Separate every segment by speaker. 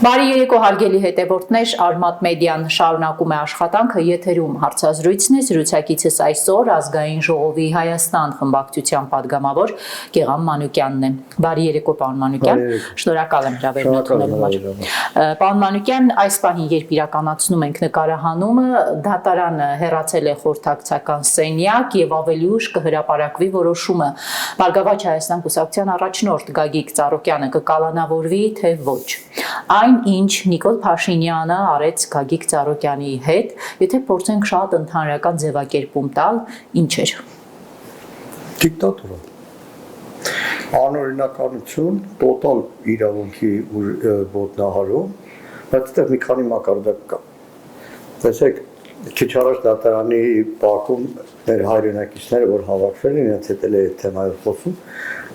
Speaker 1: Բարի երեկո հարգելի հետևորդներ, Արմատ մեդիան շարունակում է աշխատանքը, եթերում հարցազրույցն է, զրուցակիցս այսօր Ազգային ժողովի Հայաստան խմբակցության падգամավոր Գեղամ Մանուկյանն է։ Բարի երեկո, պարոն Մանուկյան, շնորհակալ եմ հրավերն ընդունելու համար։ Պարոն Մանուկյան, այս պահին, երբ իրականացնում ենք նկարահանումը, դատարանը հեռացել է խորհրդակցական սենյակ եւ ավելի ուշ կհրապարակվի որոշումը։ Բարգավաճ Հայաստան կուսակցության առաջնորդ Գագիկ Ծառուկյանը կկալանավորվի, թե ոչ։ Այն ինչ Նիկոլ Փաշինյանը արեց Գագիկ Ծառուկյանի հետ, եթե փորձենք շատ ընդհանրական ձևակերպում տալ, ինչ էր։
Speaker 2: Դիկտատուրա։ Անօրինականություն, տոտալ իրավունքի ոտնահարում, բայց այդտեղ մի քանի մակարդակ կա։ Տեսեք, քիչ առաջ դատարանի բակում մեր հայրենակիցները, որ հավաքվել են, իրենց հետ էլ է թեմայով խոսում,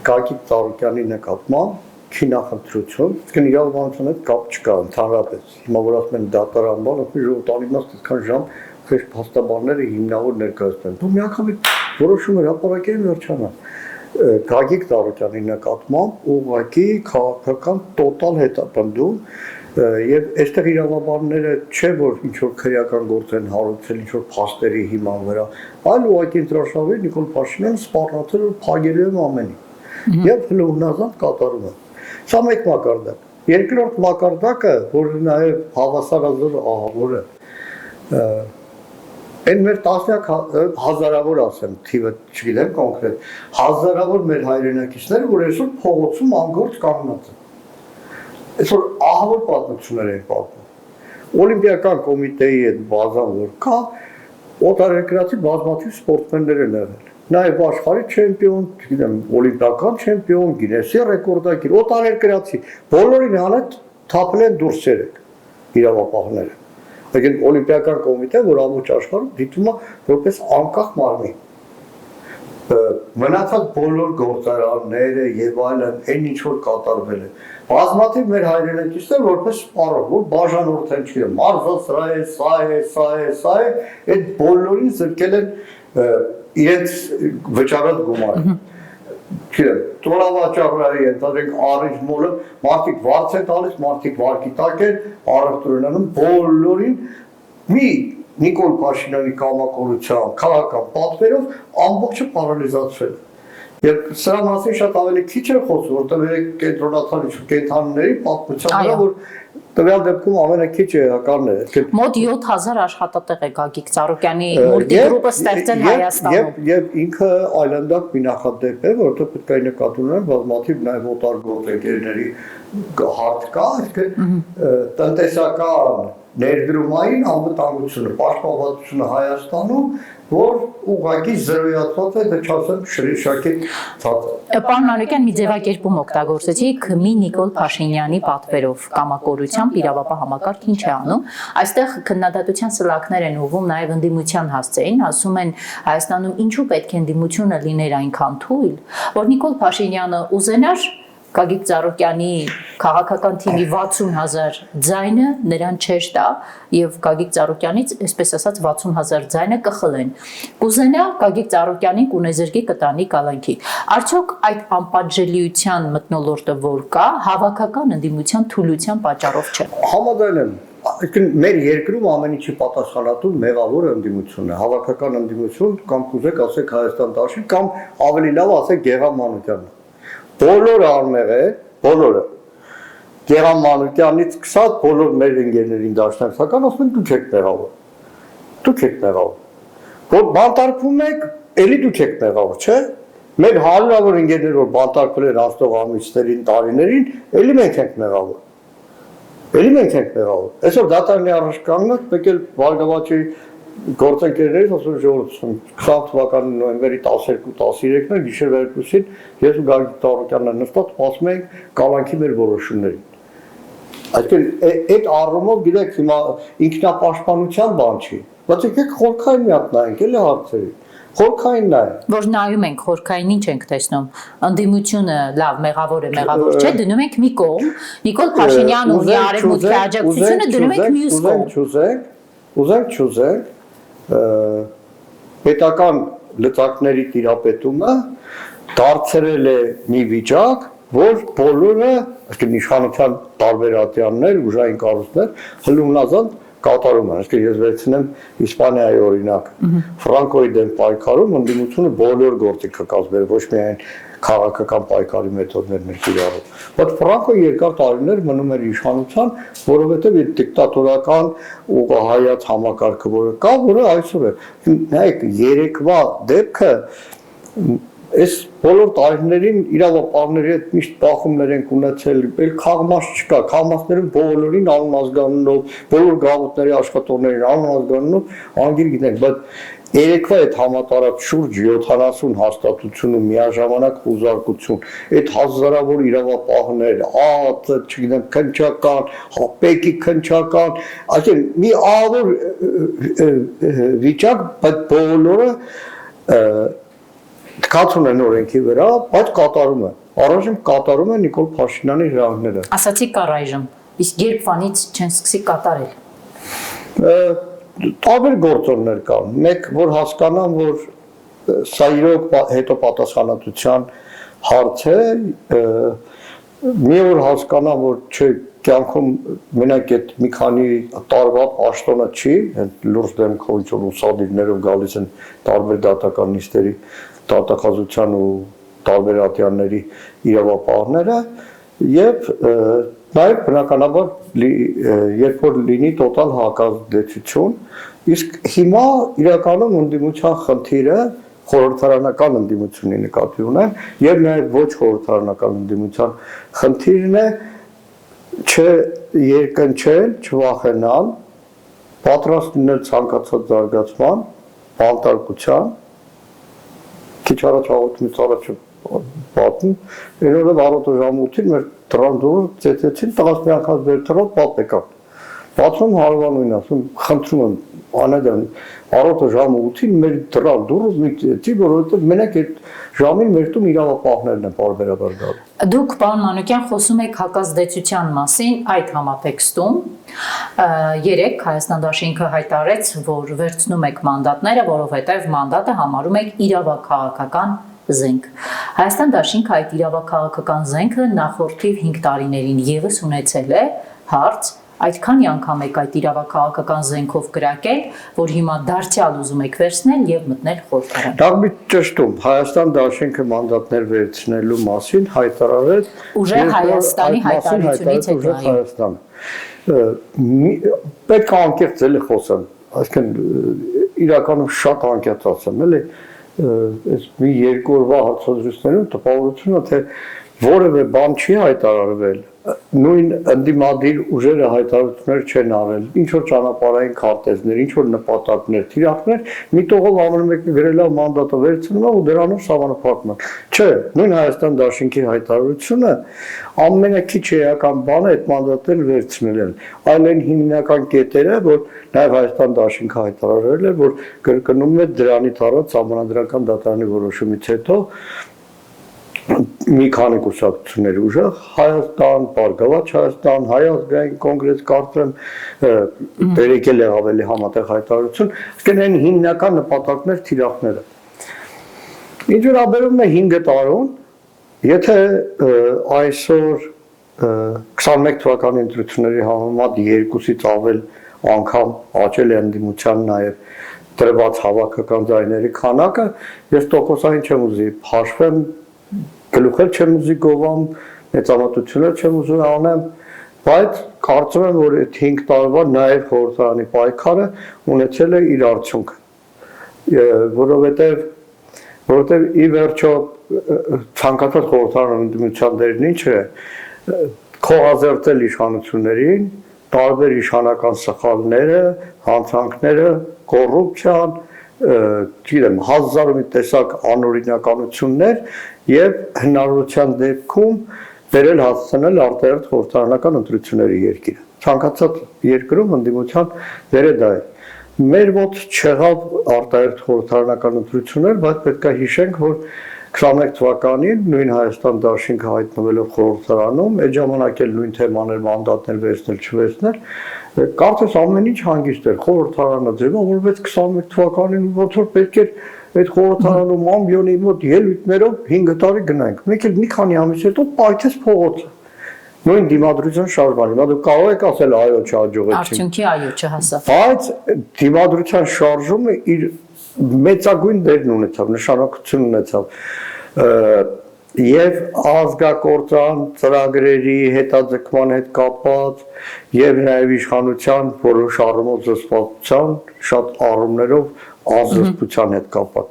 Speaker 2: Գագիկ Ծառուկյանի նկատմամբ քինախնդրություն, իսկ իրավաբանության հետ կապ չկա ընդհանրապես։ Հիմա որ ասում են դատարան բան, ասում են ժողովրդի մաս այդքան ժամ քեզ փաստաբանները հիմնավոր ներկայացնեն։ Դու մի անգամ որոշում հրապարակել վերջանա։ Գագիկ Ծառուկյանի նկատմամբ ուղղակի քաղաքական տոտալ հետապնդում եւ այստեղ իրավաբանները չէ որ ինչ որ քրեական գործ են հարուցել, ինչ որ փաստերի հիման վրա, այլ ուղղակի ընտրաշավի Նիկոլ Փաշինյանը սպառնացել որ փագելու է ամենին։ Եվ հլուհնազանդ կատարում է։ Սա մեկ մակարդակ։ Երկրորդ մակարդակը, որը նաև հավասարազոր ահավոր է, այն մեր տասնյակ հազարավոր ասեմ, թիվը չգիտեմ կոնկրետ, հազարավոր մեր հայրենակիցները, որ այսօր փողոցում անգործ կանգնած են։ Այսօր ահավոր պատմություններ են պատմում։ Օլիմպիական կոմիտեի այդ բազան որ կա, օտարերկրացի բազմաթիվ սպորտսմեններ են եղել։ Նաև աշխարհի չեմպիոն, չգիտեմ, օլիմպիական չեմպիոն, Գինեսի ռեկորդակիր, օտարերկրացի, բոլորին հանած թափել են դուրս երեք իրավապահները։ Եկեն օլիմպիական կոմիտեն, որ ամբողջ աշխարհում դիտում է որպես անկախ մարմին։ Մնացած բոլոր գործարանները եւ այլն, այն ինչ որ կատարվել է։ Բազմաթիվ մեր հայրենակիցներ որպես սպառող, որ բաժանորդ են, չգիտեմ, մարզասրա է, սա է, սա է, սա է, այդ բոլորին զրկել են իրենց վճարած գումարը։ Չգիտեմ, տոնավաճառը ենթադրենք առիջ մոլը, մարդիկ վարձ են տալիս, մարդիկ վարկի տակ են, առևտուր են բոլորին մի Նիկոլ Փաշինյանի կամակորությամբ, քաղաքական պատվերով ամբողջը պարալիզացվել է։ Եվ սրա մասին շատ ավելի քիչ է խոսում, որտեղ կենտրոնացան կենթանիների պատմության վրա, որ տվյալ դեպքում ամենաքիչ էականն է։
Speaker 1: Մոտ 7000 աշխատատեղ է Գագիկ Ծառուկյանի մուլտիգրուպը ստեղծել Հայաստանում։
Speaker 2: Եվ ինքը այլանդակ մի նախադեպ է, որովհետև պետք է նկատի ունենալ բազմաթիվ նաև օտար գործընկերների հարթ կա, տնտեսական ներդրումային անվտանգությունը, պաշտպանվածությունը Հայաստանում, որ ուղղակի զրոյացված է, դա չասեմ շրիշակի ցած է։
Speaker 1: Պարոն Մանուկյան, մի ձևակերպում օգտագործեցիք մի Նիկոլ Փաշինյանի պատվերով կամակորությամբ իրավապահ համակարգ ինչ է անում։ Այստեղ քննադատության սլաքներ են ուղղում նաև ընդդիմության հասցեին, ասում են Հայաստանում ինչու պետք է ընդդիմությունը լիներ այնքան թույլ, որ Նիկոլ Փաշինյանը ուզենար Գագիկ Ծառուկյանի քաղաքական թիմի 60000 ձայնը նրան չէր տա եւ Գագիկ Ծառուկյանից, այսպես ասած, 60000 ձայնը կխլեն։ Կուզենա Գագիկ Ծառուկյանին կունեզրկի կտանի կալանքի։ Արդյոք այդ անպատժելիության մթնոլորտը որ կա, հավաքական ընդդիմության թուլության պատճառով չէ։
Speaker 2: Համաձայն եմ։ Մեր երկրում ամեն ինչի պատասխանատու մեղավոր ընդդիմությունն է, հավաքական ընդդիմություն կամ կուզեք ասեք Հայաստան դաշին կամ ավելի լավ ասեք Գեղամ Մանուկյանն։ Բոլորը անմեղ է, բոլորը։ Գեղամ Մանուկյանից սկսած բոլոր մեր ընկերներին դաշնակցական ասում են դուք եք մեղավոր։ Դուք եք մեղավոր։ Որ բանտարկվում եք, էլի դուք եք մեղավոր, չէ՞։ Մեր հարյուրավոր ընկերներ որ բանտարկվել են անցնող ամիսներին, տարիներին, էլի մենք ենք մեղավոր։ Էլի մենք ենք մեղավոր։ Այսօր դատարանի առաջ կանգնած պետք է Բարգավաճի գործընկերներից ասում ժողովրդություն 20 թվականի նոյեմբերի 12-13-ն է գիշերվա 2-ին ես ու Գագիկ Ծառուկյանն նստած ասում ենք կալանքի մեր որոշումներին։ Այսինքն այդ առումով գիտեք հիմա ինքնապաշտպանության բան չի, բայց եկեք խորքային մի հատ նայենք էլի հարցերի։ Խորքային նայ։
Speaker 1: Որ նայում ենք խորքային ինչ ենք տեսնում։ Ընդդիմությունը լավ մեղավոր է, մեղավոր չէ, դնում ենք մի կողմ, Նիկոլ Փաշինյանն ու արևմուտքի աջակցությունը դնում ենք մյուս կողմ։
Speaker 2: Ուզենք պետական լծակների տիրապետումը դարձրել է մի վիճակ, որ բոլորը, այսինքն իշխանության տարբեր ատյաններ, ուժային կառույցներ հլումնազան կատարում են, այսինքն ես վերցնեմ Իսպանիայի օրինակ, Ֆրանկոյի դեմ պայքարում ընդդիմությունը բոլոր գործիքը կազմել, ոչ միայն քաղաքական պայքարի մեթոդներն էր կիրառում, բայց Ֆրանկոյը երկար տարիներ մնում էր իշխանության, որովհետև այդ դիկտատորական ու հայաց համակարգը, որը կա, որը այսօր է։ Նայեք, երեկվա դեպքը այս բոլոր տարիներին իրավապահների հետ միշտ բախումներ են ունեցել, էլ քաղմաս չկա, քաղմասներում բոլորին անմազգանունով, բոլոր գաղութների աշխատողներին անմազգանունով անգիր գիտենք, բայց երեկվա այդ համատարած շուրջ 70 հաստատություն ու միաժամանակ խուզարկություն, այդ հազարավոր իրավապահներ, չգիտեմ, քննչական, հապեկի քննչական, այսինքն մի ավոր վիճակ, բայց բոլորը թքած ունեն օրենքի վրա, բայց կատարում է։ Առայժմ կատարում է Նիկոլ Փաշինյանի հրահանգները։
Speaker 1: Ասացիք կար այժմ, իսկ երբ վանից չեն սկսի կատարել։
Speaker 2: Տարբեր գործոններ կան։ Մեկ, որ հասկանամ, որ սա իրոք հետո պատասխանատվության հարց է, մի օր հասկանամ, որ չէ, կյանքում մենակ այդ մի քանի տարվա պաշտոնը չի, լուրջ դեմքով ինչ-որ ուսադիրներով գալիս են տարբեր դատական նիստերի դատախազության ու տարբեր ատյանների իրավապահները եւ նաեւ բնականաբար երբ որ լինի տոտալ հակազդեցություն, իսկ հիմա իրականում ընդդիմության խնդիրը խորհրդարանական ընդդիմությունի նկատի ունեն եւ նաեւ ոչ խորհրդարանական ընդդիմության խնդիրն է չերկնչել, չվախենալ, պատրաստ լինել ցանկացած զարգացման, բանտարկության քիչ առաջ հաղորդումից առաջ պատմում, այն օրը առօրյա ժամը 8-ին մեր դրան դուրս ծեծեցին, տղաս մի անգամ վեր թռավ, պապ եկավ։ Բացում հարևանուին ասում, խնդրում եմ, անեդան, առօրյա ժամը 8-ին մեր դրան դուրս մի ծեծի, որովհետև մենակ այդ ժամին մեր տուն իրավապահներն են բարբերաբար գալու։
Speaker 1: Դուք, պարոն Մանուկյան, խոսում եք հակազդեցության մասին այդ համատեքստում։ Երեկ Հայաստան դաշինքը հայտարարեց, որ վերցնում եք մանդատները, որովհետև մանդատը համարում եք իրավաքաղաքական զենք։ Հայաստան դաշինքը այդ իրավաքաղաքական զենքը նախորդիվ 5 տարիներին ևս ունեցել է, հարց, այդքանի անգամ եք այդ իրավաքաղաքական զենքով կրակել, որ հիմա դարձյալ ուզում եք վերցնել եւ մտնել խորհրդարան։
Speaker 2: Դա մի ճշտում, Հայաստան դաշինքը մանդատներ վերցնելու մասին հայտարարեց
Speaker 1: ուժը Հայաստանի հայտարարությունից հետո։
Speaker 2: Պետք է անկեղծ էլի խոսեմ, այսինքն իրականում շատ անկեղծ ասեմ, էլի այս մի երկու օրվա հարցազրույցներում տպավորությունը թե որևէ բան չի հայտարարվել, նույն ընդդիմադիր ուժերը հայտարարություններ չեն արել, ինչ որ ճանապարհային քարտեզներ, ինչ որ նպատակներ, թիրախներ, մի տողով ամեն մեկը գրել է մանդատը վերցնում է ու դրանով սահմանափակում է։ Չէ, նույն Հայաստան դաշինքի հայտարարությունը ամենակիչ էական բանը այդ մանդատները վերցնել են, այլ այն հիմնական կետերը, որ նաև Հայաստան դաշինքը հայտարարել է, որ կրկնում է դրանից առաջ սահմանադրական դատարանի որոշումից հետո մի քանի կուսակցություններ ուժը Հայաստան, Բարգավաճ Հայաստան, Հայ ազգային կոնգրես կարծեմ դերեկել է ավելի համատեղ հայտարարություն, այսինքն այն հիմնական նպատակներ թիրախները։ Ինչ վերաբերում է 5 տարուն, եթե այսօր 21 թվականի ընտրությունների համեմատ 2-ից ավել անգամ աճել է ընդդիմության նաև տրված հավաքական ձայների քանակը, ես տոկոսային չեմ ուզի հաշվեմ գլուխել չեմ ուզի գովամ, մեծամտություններ չեմ ուզում անեմ, բայց կարծում եմ, որ այդ 5 տարվա նաև խորհրդարանի պայքարը ունեցել է իր արդյունքը, որովհետև ի վերջո ցանկացած խորհրդարան ընդդիմության դերն ինչ է, քողազերծել իշխանություններին, տարբեր իշխանական սխալները, հանցանքները, կոռուպցիան, չգիտեմ, հազար մի տեսակ անօրինականություններ եւ հնարավորության դեպքում վերել հասցնել արտահերթ խորհրդարանական ընտրությունների երկիրը։ Ցանկացած երկրում ընդդիմության դերը դա է։ Մեր մոտ չեղավ արտահերթ խորհրդարանական ընտրություններ, բայց պետք է հիշենք, որ 21 թվականին նույն Հայաստան դաշինքը հայտնվելով խորհրդարանում, այդ ժամանակ էլ նույն թեմաներ մանդատներ վերցնել չվերցնել, կարծես ամեն ինչ հանգիստ էր, խորհրդարանը ձևավորվեց 21 թվականին, ոնց որ պետք էր այդ խորհրդարանում ամբիոնի մոտ ելույթներով 5 տարի գնանք։ Մեկ էլ մի քանի ամիս հետո պայթեց փողոցը։ Նույն դիմադրության շարժման։ Հիմա դուք կարող եք ասել այո չհաջողեցին։
Speaker 1: Արդյունքի այո չհասավ։
Speaker 2: Բայց դիմադրության շարժումը իր մեծագույն դերն ունեցավ, նշանակություն ունեցավ։ Եվ ազգակործան ծրագրերի հետաձգման հետ կապված եւ նաեւ իշխանության որոշ առումով զսպվածության շատ առումներով ազդեցության հետ կապված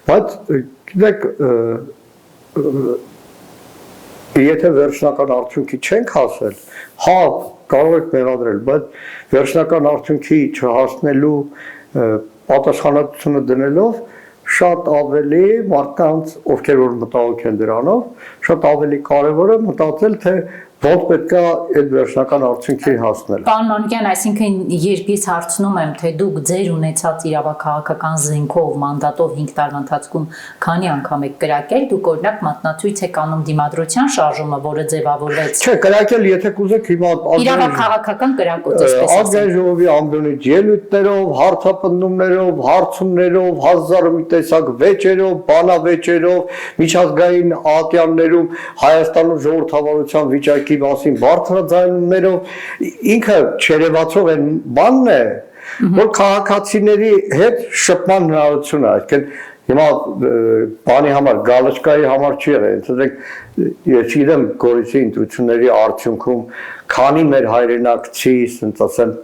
Speaker 2: բայց գիտեք եթե վերջնական արդյունքի չենք հասել հա կարող եք մեղադրել բայց վերջնական արդյունքի չհասնելու պատասխանատվությունը դնելով շատ ավելի մարդկանց ովքեր որ մտահոգ են դրանով շատ ավելի կարևոր է մտածել թե ոնց պետք է այդ վերջնական արդյունքի հասնել։
Speaker 1: Պարոն Մանուկյան, այսինքն երբ ես հարցնում եմ, թե դուք ձեր ունեցած իրավաքաղաքական զենքով, մանդատով 5 տարվա ընթացքում քանի անգամ եք կրակել, դուք օրինակ մատնացույց եք անում դիմադրության շարժումը, որը ձևավորվեց։
Speaker 2: Չէ, կրակել, եթե կուզեք հիմա
Speaker 1: իրավաքաղաքական կրակոց էսպես ասեմ։
Speaker 2: Ազգային ժողովի ամբիոնից ելույթներով, հարցապնդումներով, հարցումներով, հազար մի տեսակ վեճերով, բանավեճերով, միջազգային ատյաններում Հայաստանում ժողովրդավարության վիճակի մասին բարձրաձայնումներով ինքը չերևացող այն բանն է, որ քաղաքացիների հետ շփման հնարավորություն է, այսինքն հիմա բանի համար գալստկայի համար չի եղել, ասենք ես գիտեմ Գորիսի ընտրությունների արդյունքում քանի մեր հայրենակցի, ասենք ասեմ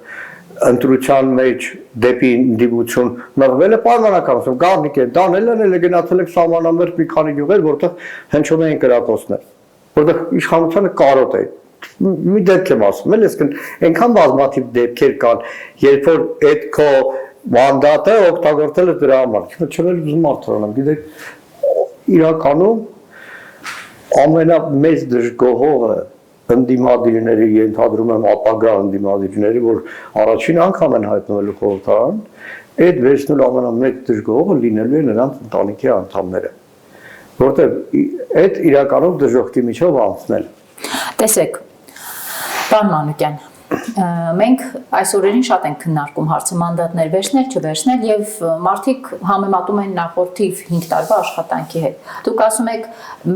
Speaker 2: ընտրության մեջ դեպի դիպություն մղվել է պայմանական ասում գառնիկ է դանել է գնացել եք սահմանամերձ մի քանի գյուղեր որտեղ հնչում էին կրակոցներ որտեղ իշխանությունը կարոտ է մի դեպք եմ ասում էլ այսինքն այնքան բազմաթիվ դեպքեր կան երբ որ այդ քո մանդատը օգտագործել է դրա համար չեմ ուզում արդարանամ գիտեք իրականում ամենամեծ դժգոհողը ընդդիմադիրների ենթադրում եմ ապագա ընդդիմադիրների որ առաջին անգամ են հայտնվելու խորհրդարան այդ վերցնելու ամենամեծ դժգոհողը լինելու է նրանց ընտանիքի անդամները որտեղ այդ իրականում դժոխքի միջով անցնել
Speaker 1: Տեսեք Պարոն Մանուկյան մենք այս օրերին շատ ենք քննարկում հարցը մանդատներ վերցնել, չվերցնել եւ մարդիկ համեմատում են նախորդիվ 5 տարվա աշխատանքի հետ։ Դուք ասում եք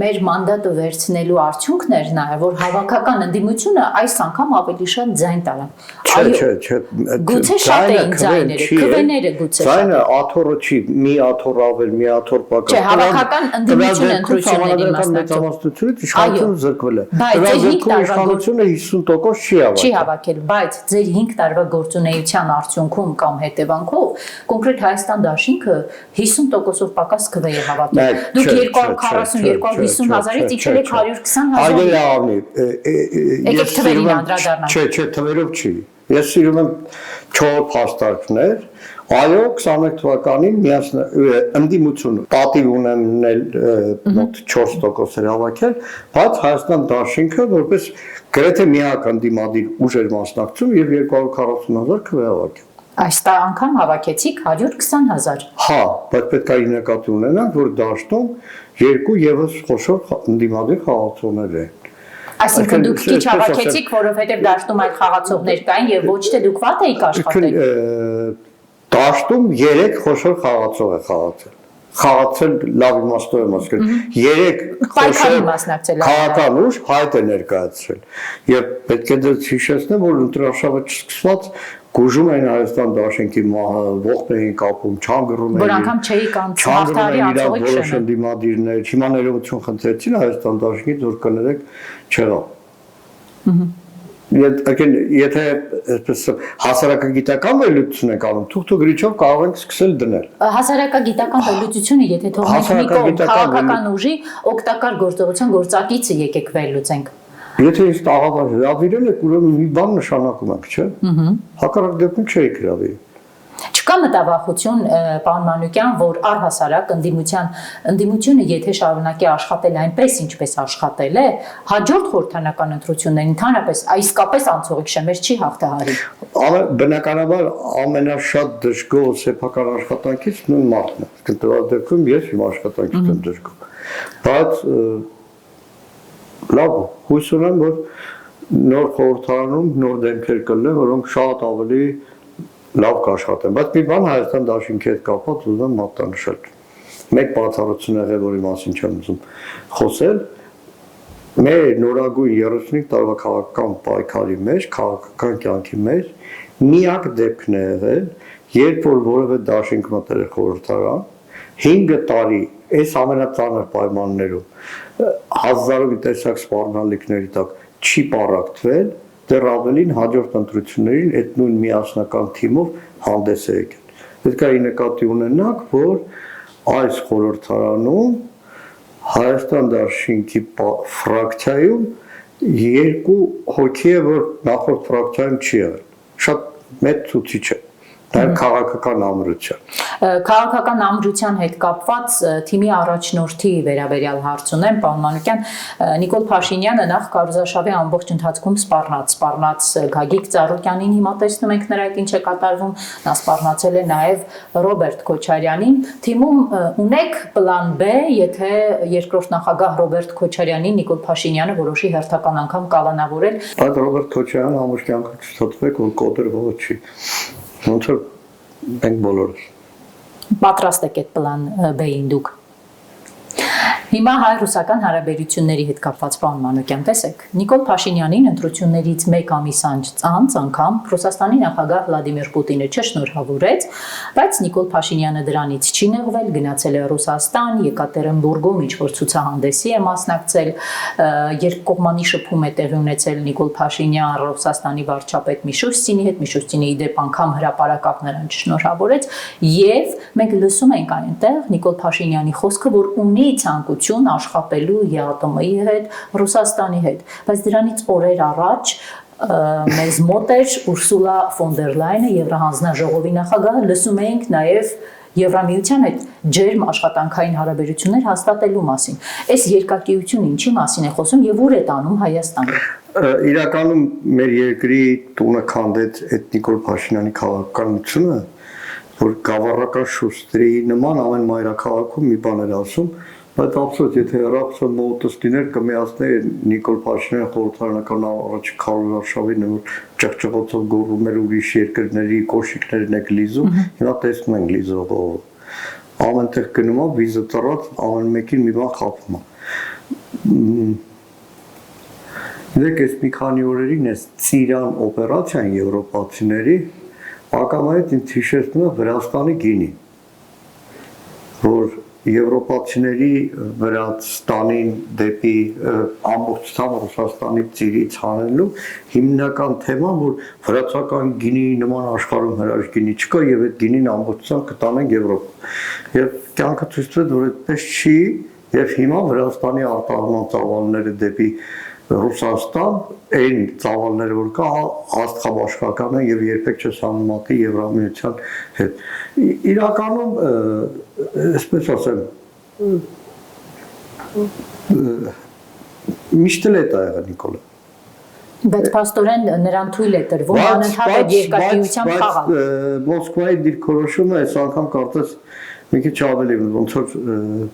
Speaker 1: մեր մանդատը վերցնելու արդյունքն էր նաեւ որ հավաքական ընդդիմությունը այս անգամ ավելի շատ ձայն տարավ։
Speaker 2: Չէ,
Speaker 1: գուցե շատ էին ձայները, քվեները գուցե։
Speaker 2: Ձայնը աթոռը չի, մի աթոռ ավել, մի աթոռ պակաս։
Speaker 1: Չէ, հավաքական ընդդիմությունը ընտրությունների
Speaker 2: մասնակցությունը իշխանությունը զրկվել է։
Speaker 1: Բայց
Speaker 2: իշխանությունը 50% չի
Speaker 1: հավաքել, բայց ձեր 5 տարվա գործունեության արդյունքում կամ հետևանքով կոնկրետ Հայաստան Դաշինքը 50%-ով պակաս քվե է հավաքել։ Դուք 240-250 հազարից իջել եք 120 հազարի։ Եկեք թվերին անդրադառնանք։
Speaker 2: Չէ, թվերով չի։ Ես սիրում եմ 4 փաստարկներ, այո 21 թվականին ընդդիմությունը պատիվ ունենել մոտ 4% հավաքել, բայց Հայաստան Դաշինքը որպես գրեթե միակ ընդդիմադիր ուժ էր մասնակցում եւ 240,000 քվե հավաքել։
Speaker 1: Այս անգամ հավաքեցիք 120,000։
Speaker 2: Հա, բայց պետք է նկատի ունենանք, որ Դաշտում երկու եւս խոշոր ընդդիմադիր խաղացողներ են։
Speaker 1: Այսինքն դուք քիչ հավաքեցիք, որովհետև Դաշտում այդ խաղացողներ կային եւ ոչ թե դուք վատ էիք աշխատել։
Speaker 2: Դաշտում 3 խոշոր խաղացող է խաղացել։ Խաղացել լավ իմաստով եմ ասել։ 3 խոշոր քաղաքական ուժ հայտ է ներկայացրել։ Եվ պետք է դեռ հիշեցնեմ, որ ընտրաշավը չսկսված գուժում են Հայաստան Դաշինքի ողջ էին կապում, չանգռում էին։
Speaker 1: Որ անգամ չէի կանց հաղթարի անցողիկ
Speaker 2: որոշ ընդդիմադիրներ, հիմա ներողություն խնդրեցին Հայաստան Դաշինքից, որ կներեք չեղավ։ Եթե այսպես հասարակագիտական վերլուծություն ենք անում, թուղթ ու գրիչով կարող ենք սկսել դնել։
Speaker 1: Հասարակագիտական վերլուծությունը, եթե թողնենք մի կողմ քաղաքական ուժի օգտակար գործողության գործակիցը եկեք վերլուծենք։
Speaker 2: Եթե ինձ տաղավար հրավիրել եք, ուրեմն մի բան նշանակում եք, չէ՞։ Հակառակ դեպքում չէիք հրավիրել։
Speaker 1: Չկա մտավախություն, պարոն Մանուկյան, որ առհասարակ ընդդիմությունը եթե շարունակի աշխատել այնպես, ինչպես աշխատել է, հաջորդ խորհրդանական ընտրություններին ընդհանրապես իսկապես անցողիկ շեմեր չի հաղթահարի։
Speaker 2: Բնականաբար ամենաշատ դժգոհ սեփական աշխատանքից նույն մարդն է։ Դրա դեպքում ես իմ աշխատանքից եմ դժգոհ։ Բայց լավ, հույս ունեմ, որ նոր խորհրդարանում նոր դեմքեր կլինեն, որոնք շատ ավելի լավ կաշխատեն, բայց մի բան Հայաստան Դաշինքի հետ կապված ուզում եմ մատնանշել։ մեկ բացառություն եղել, որի մասին չեմ ուզում խոսել, մեր նորագույն 35 տարվա քաղաքական պայքարի մեջ, քաղաքական կյանքի մեջ միակ դեպքն է եղել, երբ որ որևէ դաշինք մտել է խորհրդարան, 5 տարի այս ամենածանր պայմաններում հազարով տեսակ սպառնալիքների տակ չի պառակտվել, դեռ ավելին հաջորդ ընտրություններին այդ նույն միասնական թիմով հանդես է եկել։ Պետք է նկատի ունենանք, որ այս խորհրդարանում Հայաստան դաշինքի ֆրակցիայում 2 հոգի է, որ նախորդ ֆրակցիայում չի եղել։ Շատ մեծ ցուցիչ է։ Դա քաղաքական ամրություն։
Speaker 1: Քաղաքական ամրության հետ կապված թիմի առաջնորդի վերաբերյալ հարց ունեմ, պարոն Մանուկյան, Նիկոլ Փաշինյանը նախ քարոզարշավի ամբողջ ընթացքում սպառնաց Գագիկ Ծառուկյանին, հիմա տեսնում ենք նրա հետ ինչ է կատարվում, նա սպառնացել է նաև Ռոբերտ Քոչարյանին։ Թիմում ունեք պլան B, եթե երկրորդ նախագահ Ռոբերտ Քոչարյանին Նիկոլ Փաշինյանը որոշի հերթական անգամ կալանավորել։
Speaker 2: Բայց Ռոբերտ Քոչարյանը ամբողջ կյանքը ցուցադրվեք, որ կոտրվող չի։ Ոնց որ մենք բոլորս
Speaker 1: պատրաստ եք այդ պլան B-ին դուք։ Հիմա հայ-ռուսական հարաբերությունների հետ կապված պարոն Մանուկյան, տեսեք, Նիկոլ Փաշինյանին ընտրություններից 1 ամիս անց անգամ Ռուսաստանի նախագահ Վլադիմիր Պուտինը չշնորհավորեց, բայց Նիկոլ Փաշինյանը դրանից չի նեղվել, գնացել է Ռուսաստան, Եկատերինբուրգում ինչ-որ ցուցահանդեսի է մասնակցել, երկկողմանի շփում է տեղի ունեցել Նիկոլ Փաշինյան Ռուսաստանի վարչապետ Միշուստինի հետ, Միշուստինը ի դեպ անգամ հրապարակավ նրան չշնորհավորեց, եւ մենք լսում ենք այնտեղ Նիկոլ Փաշինյանի խոսքը, որ ունի ցանկություն աշխատելու ԵԱՏՄ-ի հետ, Ռուսաստանի հետ, բայց դրանից օրեր առաջ մեզ մոտ էր Ուրսուլա ֆոն դեր Լայնը, Եվրահանձնաժողովի նախագահը, լսում էինք նաև Եվրամիության հետ ջերմ աշխատանքային հարաբերություններ հաստատելու մասին։ Այս երկակիությունը ինչի մասին է խոսում եւ ուր է տանում Հայաստանը։
Speaker 2: Իրականում մեր երկրի տունը քանդեց այդ Նիկոլ Փաշինյանի քաղաքականությունը, որ գավառական շուշտրի նման ամեն մայրաքաղաքում մի բան էր ասում, բայց absolut եթե ռապսը մոտս դիներ կմիացներ Նիկոլ Փաշինյանը խորհրդարանական առաջ քարոզարշավին, որ ճղճղոցով գոռում էր ուրիշ երկրների կոշիկներն եք լիզում, հիմա տեսնում ենք լիզողը։ Ամենտեղ գնում է վիզը ծռած, ամեն մեկին մի բան խափում է։ Դեք այս մի քանի օրերին այս Ծիրան օպերացիան եվրոպացիների ակամայից ինձ հիշեցնում է Վրաստանի գինի, որ եվրոպացիների Վրաստանին դեպի ամբողջությամբ Ռուսաստանի ծիրից հանելու հիմնական թեման, որ վրացական գինի նման աշխարհում հրաշք գինի չկա եւ այդ գինին ամբողջությամբ կտանենք Եվրոպա։ Եվ կյանքը ցույց տվեց, որ այդպես չի, եւ հիմա Վրաստանի արտահանման ծավալները դեպի Ռուսաստան այն ծավալները, որ կա աստղաբաշխական են եւ երբեք չես համեմատի Եվրամիության հետ։ Իրականում, այսպես ասեմ, միշտ էլ է դա եղել Նիկոլը։
Speaker 1: Բայց փաստորեն նրան թույլ է տրվում անընդհատ երկակիությամբ խաղալ։
Speaker 2: Մոսկվայի դիրքորոշումը այս անգամ կարծես մի քիչ ավելի ոնց որ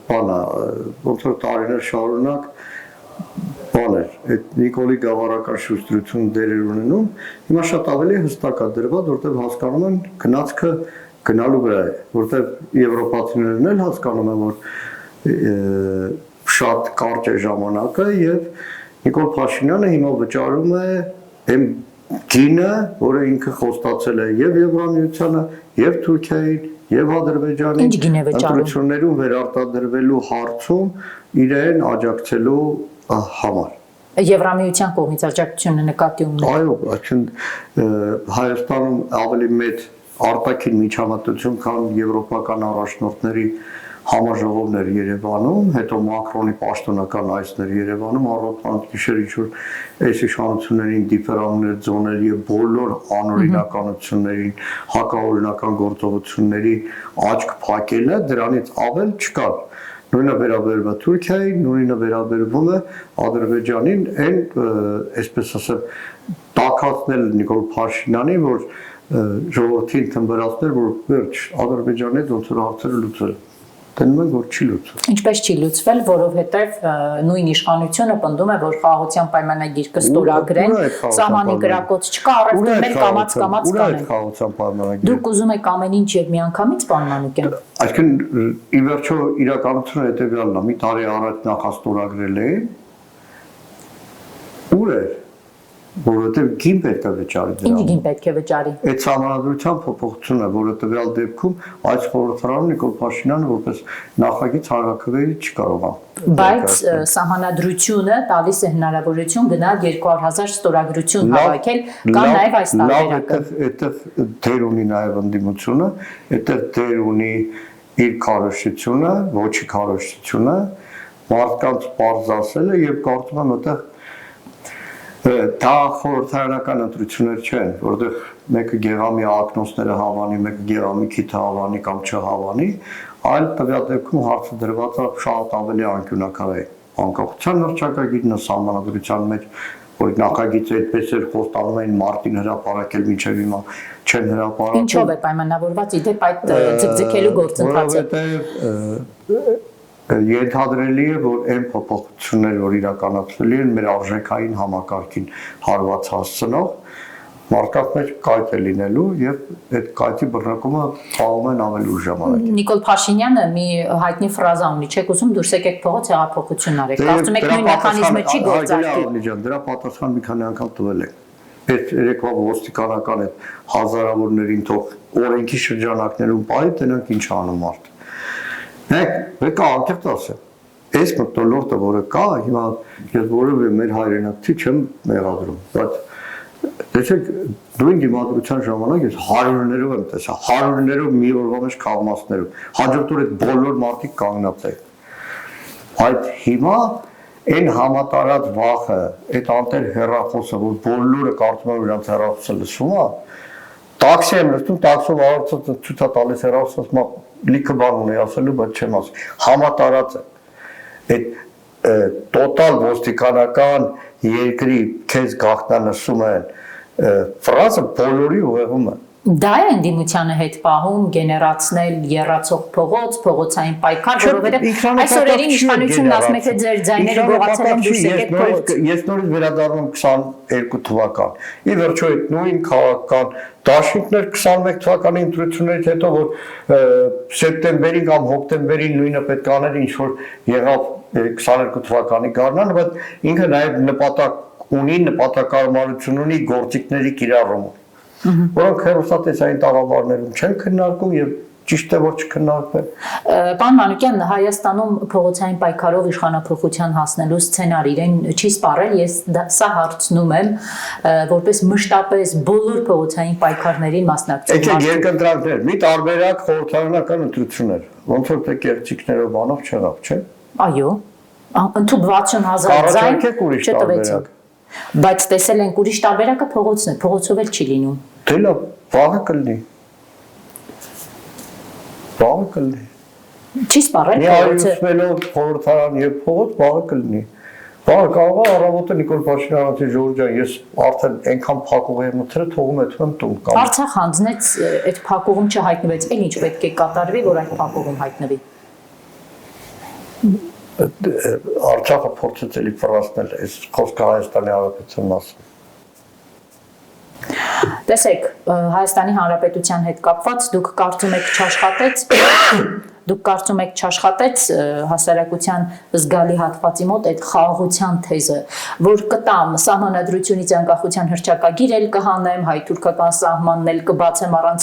Speaker 2: բան է, ոնց որ տարիներ շարունակ բաներ, այդ Նիկոլի գավառական շուշտրություն դեր էր ունենում, հիմա շատ ավելի հստակ է դրված, որտեղ հասկանում են գնացքը գնալու վրա է, որտեղ եվրոպացիներն էլ հասկանում են, որ շատ կարճ է ժամանակը եւ Նիկոլ Փաշինյանը հիմա վճարում է այն գինը, որը ինքը խոստացել է եւ Եվրամիությանը, եւ Թուրքիային, եւ Ադրբեջանին, ընտրություններում վերարտադրվելու հարցում իրեն աջակցելու համար։
Speaker 1: Եվրամիության կողմից աջակցությունը նկատի ունի։
Speaker 2: Այո, այսինքն Հայաստանում ավելի մեծ արտաքին միջամտություն, քան եվրոպական առաջնորդների համաժողովներ Երևանում, հետո Մակրոնի պաշտոնական այցներ Երևանում, առողջ գիշեր ինչ-որ այս իշխանություններին դիֆերաններ ձոնել եւ բոլոր անօրինականություններին, հակաօրինական գործողությունների աչք փակելը դրանից ավել չկա։ Նույնը վերաբերվում է Թուրքիային, նույնը վերաբերվում է Ադրբեջանին, այն այսպես ասեմ, տաքացնել Նիկոլ Փաշինյանին, որ ժողովրդին թմբրացներ, որ վերջ Ադրբեջանի ոնց որ հարցերը լուծել։ դնում են, որ չի լուծվում։
Speaker 1: Ինչպես չի լուծվել, որովհետև նույն իշխանությունը պնդում է, որ խաղաղության պայմանագիր կստորագրեն, սահմանի գրակոց չկա, առևտուրն էլ կամաց-կամաց կանեն։
Speaker 2: Խաղաղության պայմանագիր։
Speaker 1: Դուք ուզում եք ամեն ինչ եւ միանգամից, պարոն Մանուկյան։
Speaker 2: Այսինքն ի վերջո իրականությունը հետեւյալն է, մի տարի առաջ նախաստորագրել է։ Ուր է, որովհետև գին պետք է վճարի դրան։
Speaker 1: Ինչ գին պետք է վճարի։
Speaker 2: Այդ համանadrության փոփոխությունը, որը տվյալ դեպքում այս խորհրդարանը Նիկոլ Փաշինյանը որպես նախագիծ հարակրվեի չի
Speaker 1: Բայց համանadrությունը տալիս է հնարավորություն գնալ 200,000 ստորագրություն հավաքել, կան նաև այս տարբերակը։
Speaker 2: Այդտեղ դեր ունի նաև ընդդիմությունը, այդտեղ դեր ունի իր քարոզությունը, ոչի քարոզությունը, մարդկանց պարզ ասելը եւ կարծում եմ այդտեղ դա խորհրդարանական ընտրություններ չեն, որտեղ մեկը գեղամի ակնոցները հավանի, մեկը գեղամի քիթը հավանի կամ չհավանի, այլ տվյալ դեպքում հարցը դրված է շատ ավելի անկյունակար է անկախության հռչակագիրն սահմանադրության մեջ, որ նախագիծը այդպես էր խոստանում էին մարտին հրապարակել մինչև հիմա չեն հրապարակել։
Speaker 1: Ինչով է պայմանավորված իդեպ այդ ձգձգելու գործընթացը։
Speaker 2: Ենթադրելի է, որ այն փոփոխություններ, որ իրականացվել են մեր արժեքային համակարգին հարված հասցնող, մարդկանց մեջ կայք է լինելու եւ այդ կայքի բռնկումը խաղում են ավելի ուշ ժամանակ։
Speaker 1: Նիկոլ Փաշինյանը մի հայտնի ֆրազա ունի, չեք ուզում դուրս եկեք փողոց հեղափոխություն արեք։ Կարծում եք նույն մեխանիզմը չի գործարկի։
Speaker 2: Դրա պատասխան մի քանի անգամ տվել եք։ Այդ երեկվա ոստիկանական այդ հազարավորներին թող օրենքի շրջանակներում պահի տնանք ինչ անում մարդ։ Եկա անկեղծ ասեմ, այս մտոլորտը, որը կա, հիմա ես որևէ մեր հայրենակցի չեմ մեղադրում, բայց տեսեք, նույն դիմադրության ժամանակ ես հարյուրներով եմ տեսա, հարյուրներով մի օրվա մեջ քաղմասներով, հաջորդ օր այդ բոլոր մարդիկ կանգնած են։ Այդ հիմա այն համատարած վախը, այդ անտեր հեռախոսը, որ բոլորը կարծում են իրանց հեռախոսը լսում է, տաքսի եմ լսում, տաքսով արարծած ցույց է տալիս հեռախոսը, լիքը բան ունի ասելու, բայց չեմ ասի, համատարած է, այդ տոտալ ոստիկանական երկրի քեզ գաղտնալսում են, ֆրազը բոլորի ուղեղում է։
Speaker 1: Դա է ընդդիմությանը հետ պահում գեներացնել եռացող փողոց, փողոցային պայքար, որովհետև այս օրերին իշխանությունն ասում է, թե ձեր ձայները գողացել են դուրս եկեք փողոց։
Speaker 2: Ես նորից վերադառնում 22 թվական։ Ի վերջո այդ նույն քաղաքական դաշինքներ 21 թվականի ընտրություններից հետո, որ սեպտեմբերին կամ հոկտեմբերին նույնը պետք է աներ, ինչ որ եղավ 22 թվականի գարնան, բայց ինքը նաև նպատակ ունի, նպատակարարություն ունի գործիքների կիրառում։ Որոնք հեռուստատեսային տաղավարներում չեն քննարկում եւ ճիշտ է որ չքննարկվեն։
Speaker 1: Պարոն Մանուկյան, Հայաստանում փողոցային պայքարով իշխանափոխության հասնելու սցենար իրեն չի սպառել, ես սա հարցնում եմ, որպես մշտապես բոլոր փողոցային պայքարներին մասնակցող։
Speaker 2: Եկեք երկընտրանքներ, մի տարբերակ խորհրդարանական ընտրություններ, ոնց որ թե կեղծիքներով բանով չեղավ, չէ՞։
Speaker 1: Այո, ընդհանուր 60,000 ձայն չտվեցին։ Բայց տեսել ենք ուրիշ տարբերակը փողոցն է, փողոցով էլ չի լինում։
Speaker 2: Դե լավ, վաղը կլինի։ Վաղը կլինի։
Speaker 1: Չի սպառել
Speaker 2: փողոցը։ Մի այլուսվելով խորհրդարան եւ փողոց վաղը կլինի։ Վաղը կարող է առավոտը Նիկոլ Փաշինյանը Ժորժ ջան, ես արդեն այնքան փակուղ եմ մտել, թողում եմ տուն կամ։
Speaker 1: Արցախ հանձնեց, այդ փակուղում չհայտնվեց, էլ ինչ պետք է կատարվի, որ այդ փակուղում հայտնվի։
Speaker 2: Արցախը փորձեց էլի ֆրազնել, այս խոսքը Հայաստանի Հանրապետության մասին։
Speaker 1: Տեսեք, Հայաստանի Հանրապետության հետ կապված դուք կարծում եք չաշխատեց հասարակության զգալի հատվածի մոտ այդ խաղաղության թեզը, որ կտամ սահմանադրությունից անկախության հռչակագիր էլ կհանեմ, հայ-թուրքական սահմանն էլ կբացեմ առանց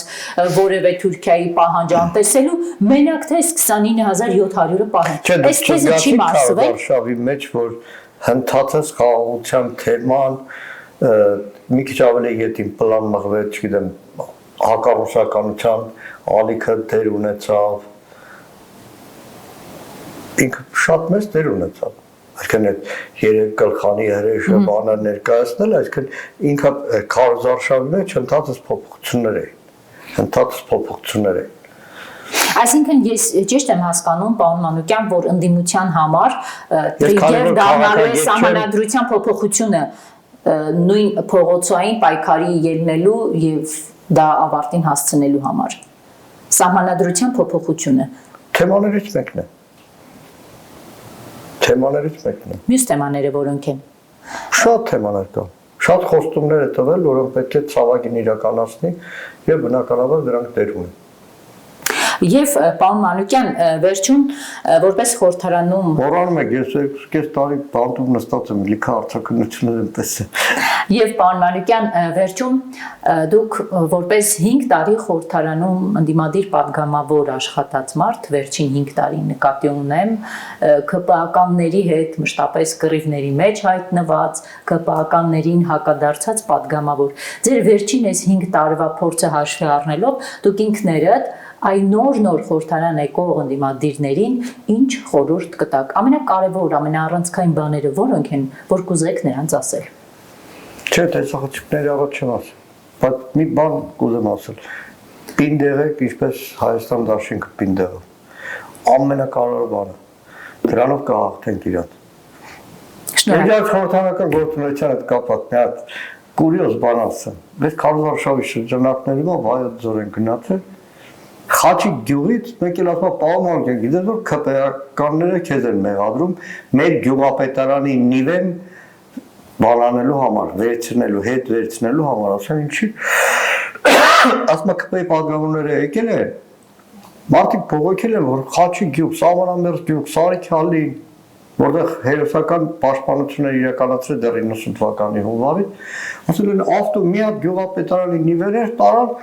Speaker 1: որևէ Թուրքիայի պահանջ անտեսելու, մենակ թե 29,700-ը պահեն։ Այս թեզը չի մարսվել։
Speaker 2: Վարշավի մեջ, որ հնդածես խաղաղության թեման մի քիչ ավելի ետին պլան մղվեց, չգիտեմ, հակառուսականության ալիքը դեր ունեցավ, ինքը շատ մեծ դեր ունեցավ, այսինքն այդ երեք գլխանի հրեշը բանը ներկայացնել, այսինքն ինքը քարոզարշավի մեջ հնդածես փոփոխություններ էին։
Speaker 1: Այսինքն ես ճիշտ եմ հասկանում, պարոն Մանուկյան, որ ընդդիմության համար տրիգեր դառնալու է սահմանադրության փոփոխությունը նույն փողոցային պայքարի ելնելու եւ դա ավարտին հասցնելու համար։ Սահմանադրության փոփոխությունը։
Speaker 2: Թեմաներից մեկն է։ Թեմաներից մեկն է։
Speaker 1: Մյուս թեմաները որոնք են։
Speaker 2: Շատ թեմաներ կան։ Շատ խոստումներ է տվել, որոնք պետք է ցավագին իրականացնի եւ բնականաբար դրանք դեր ունեն։
Speaker 1: Եվ պարոն Մանուկյան, վերջում որպես խորհրդարանում
Speaker 2: Մոռանում եք, ես 2.5 տարի բանտում նստած եմ, լիքը արձակնություններ եմ տեսել։
Speaker 1: Եվ պարոն Մանուկյան, վերջում դուք որպես 5 տարի խորհրդարանում ընդդիմադիր падգամավոր աշխատած մարդ, վերջին 5 տարի նկատի ունեմ, ԿՊԱ-կանների հետ մշտապես կռիվների մեջ հայտնված, ԿՊԱ-կաններին հակադարձած падգամավոր։ Ձեր վերջին այս 5 տարվա փորձը հաշվի առնելով, դուք ինքներդ այն նոր խորհրդարան եկող ընդդիմադիրներին ինչ խորհուրդ կտաք։ Ամենակարևոր, ամենաառանցքային բաները որոնք են, որ կուզեք նրանց ասել։
Speaker 2: Չէ, տեսախցիկների առաջ չեմ ասել, բայց մի բան կուզեմ ասել։ Պինդեղեք, ինչպես Հայաստան դաշինքը պինդեղը։ Ամենակարևոր բանը։ Դրանով կհաղթենք իրար։ Շնորհակալ խորհրդարանական գործունեության հետ կապված մի հատ կուրիոզ բան ասեմ։ Մենք Քարոզարշավի շրջանակներում Վայոց ձոր են գնացել։ Խաչիկ գյուղից մեկ էլ ասում պարոն ջան, գիտես որ ԿՊԱ-կանները քեզ են մեղադրում մեր գյուղապետարանի նիվեն բանանելու համար, վերցնելու համար, ասեմ ինչի։ Ասում ԿՊԱ-ի падգամավորները եկել են, մարդիկ բողոքել են, որ Խաչիկ գյուղ, Սավանամերձ գյուղ, Սարիքալին, որտեղ հերոսական պաշտպանություններ իրականացրել դեռ 90 թվականի հունվարից, ասել են ավտո մի հատ գյուղապետարանի նիվերներ տարան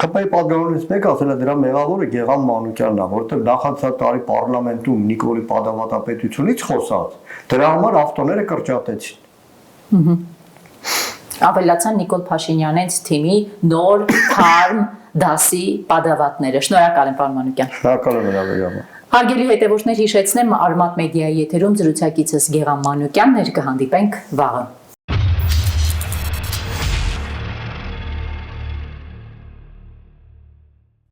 Speaker 2: ԿՊԱ-ի падգամավորներից մեկը ասել է դրա մեղավորը Գեղամ Մանուկյանն է, որովհետև նախանցած տարի պարլամենտում Նիկոլի Պատավատապետությունից խոսած, դրա համար ավտոները կրճատեցին։
Speaker 1: Ավելացան Նիկոլ Փաշինյանենց թիմի նոր թարմ դասի падավատները։ Շնորհակալ եմ, պարոն Մանուկյան։
Speaker 2: Շնորհակալ եմ հրավերամը։
Speaker 1: Հարգելի հետևորդներ, հիշեցնեմ Արմատ մեդիայի եթերում զրուցակիցս Գեղամ Մանուկյանն էր, կհանդիպենք վաղը։